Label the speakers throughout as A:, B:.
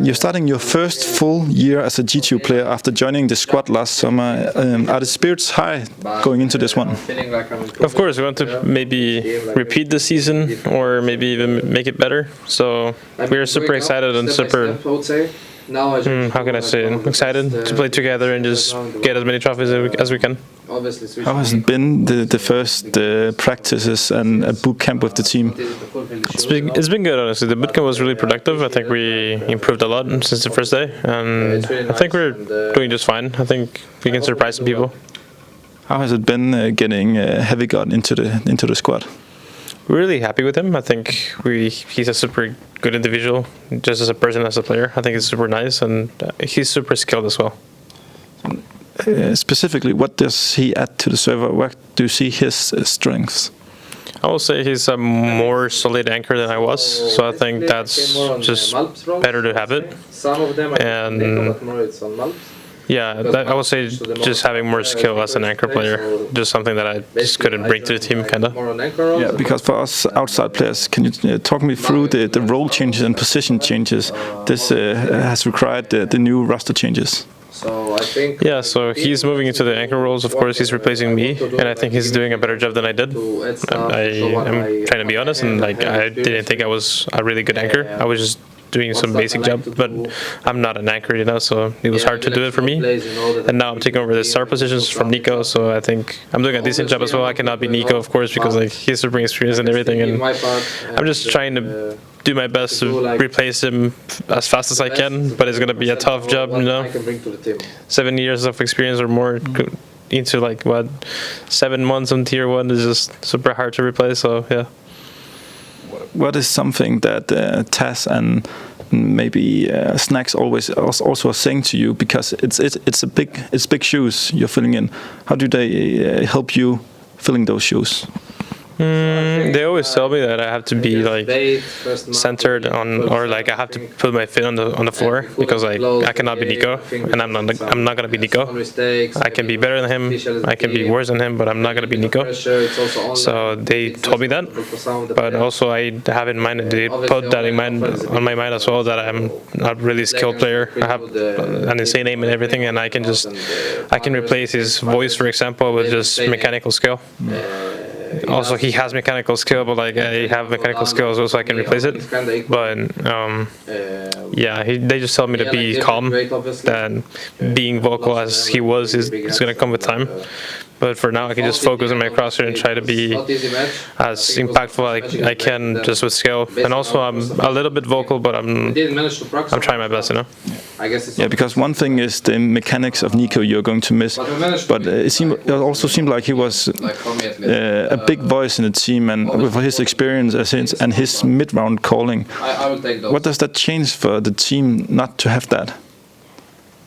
A: You're starting your first full year as a G2 player after joining the squad last summer. Are the spirits high going into this one?
B: Of course, we want to maybe repeat the season or maybe even make it better. So we're super excited and super, how can I say it? Excited to play together and just get as many trophies as we can.
A: How has it been the first practices and a boot camp with the team?
B: It's been good, honestly. The bootcamp was really productive. I think we improved a lot since the first day, and I think we're doing just fine. I think we can surprise some people.
A: How has it been getting HeavyGod into the squad?
B: We're really happy with him. I think he's a super good individual, just as a person, as a player. I think he's super nice, and he's super skilled as well.
A: Specifically, what does he add to the server? Where do you see his strengths?
B: I will say he's a more solid anchor than I was, so I think that's just better to have it. And yeah, I would say just having more skill as an anchor player, just something that I just couldn't bring to the team, kind of.
A: Yeah, because for us outside players, can you talk me through the role changes and position changes? This has required the new roster changes.
B: Yeah, so he's moving into the anchor roles. Of course, he's replacing me, and I think he's doing a better job than I did. I'm trying to be honest, and like I didn't think I was a really good anchor. I was just doing some basic job, but I'm not an anchor, you know, so it was hard to do it for me. And now I'm taking over the star positions from NiKo, so I think I'm doing a decent job as well. I cannot be NiKo, of course, because like he's super experienced and everything, and I'm just trying to do my best to replace him as fast as I can, but it's gonna be a tough job, you know. 7 years of experience or more into like what 7 months on tier 1 is just super hard to replace, so yeah.
A: What is something that Taz and maybe Snacks also are saying to you, because it's big shoes you're filling in? How do they help you filling those shoes?
B: They always tell me that I have to be like centered on, or like I have to put my foot on the floor, because like I cannot be NiKo, and I'm not gonna be NiKo. I can be better than him, I can be worse than him, but I'm not gonna be NiKo. So they told me that, but also I have in mind, they put that on my mind as well, that I'm not really skilled player. I have an insane aim and everything, and I can replace his voice, for example, with just mechanical skill. Also, he has mechanical skill, but like I have mechanical skill as well, so I can replace it. But yeah, they just tell me to be calm, that being vocal as he was is gonna come with time. But for now, I can just focus on my crosshair and try to be as impactful as I can, just with skill. And also, I'm a little bit vocal, but I'm trying my best, you know.
A: Yeah, because one thing is the mechanics of NiKo you're going to miss, but it also seemed like he was a big voice in the team, and with his experience and his mid-round calling. What does that change for the team not to have that?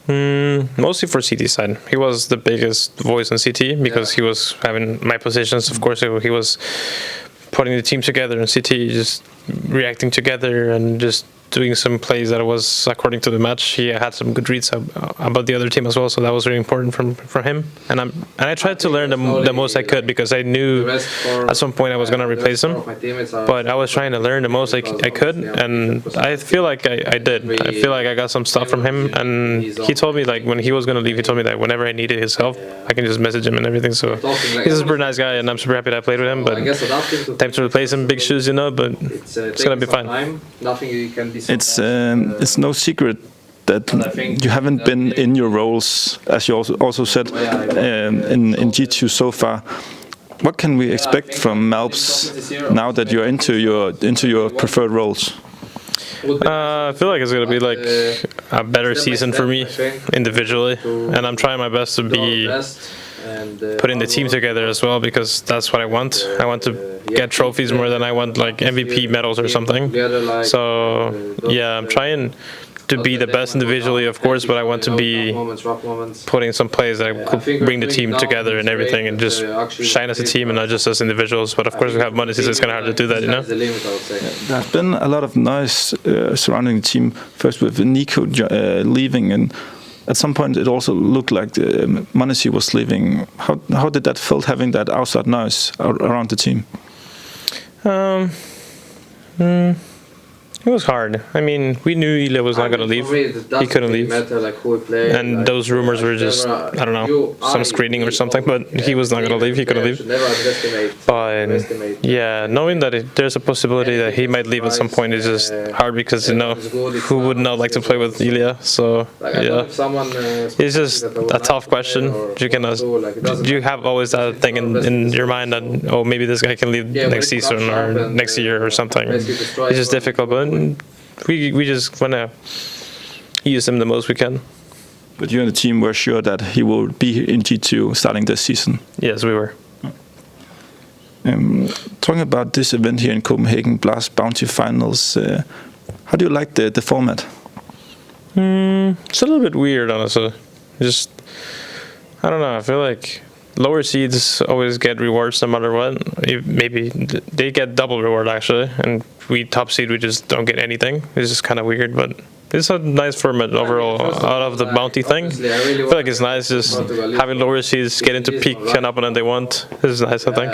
B: Mostly for CT side. He was the biggest voice on CT, because he was having my positions. Of course, he was putting the team together, and CT just reacting together and just doing some plays that was according to the match. He had some good reads about the other team as well, so that was really important from him. And I tried to learn the most I could, because I knew at some point I was gonna replace him. But I was trying to learn the most I could, and I feel like I did. I feel like I got some stuff from him, and he told me like when he was gonna leave, he told me that whenever I needed his help, I can just message him and everything. So he's a super nice guy, and I'm super happy that I played with him. But time to replace him, big shoes, you know. But it's gonna be fine.
A: It's no secret that you haven't been in your roles, as you also said, in G2 so far. What can we expect from malbs now that you're into your preferred roles?
B: I feel like it's gonna be like a better season for me individually, and I'm trying my best to be putting the team together as well, because that's what I want. I want to get trophies more than I want like MVP medals or something. So yeah, I'm trying to be the best individually, of course, but I want to be putting some plays that could bring the team together and everything, and just shine as a team and not just as individuals. But of course, we have m0NESY, so it's kind of hard to do that, you know.
A: There's been a lot of noise surrounding the team. First with NiKo leaving, and at some point it also looked like m0NESY was leaving. How did that feel, having that outside noise around the team?
B: It was hard. I mean, we knew Ilya was not gonna leave. He couldn't leave. And those rumors were just, I don't know, some screening or something, but he was not gonna leave, he couldn't leave. But yeah, knowing that there's a possibility that he might leave at some point is just hard because, you know, who would not like to play with Ilya? So yeah, it's just a tough question. You cannot, you have always that thing in your mind that, oh, maybe this guy can leave next season or next year or something. It's just difficult, but we just want to use him the most we can.
A: But you and the team were sure that he will be in G2 starting this season?
B: Yes, we were.
A: Talking about this event here in Copenhagen, Blast Bounty Finals, how do you like the format?
B: It's a little bit weird, honestly. Just, I don't know, I feel like lower seeds always get rewards no matter what. Maybe they get double reward actually, and we top seed, we just don't get anything. It's just kind of weird, but it's a nice format overall out of the bounty thing. I feel like it's nice just having lower seeds get into peak an opponent they want. This is nice, I think.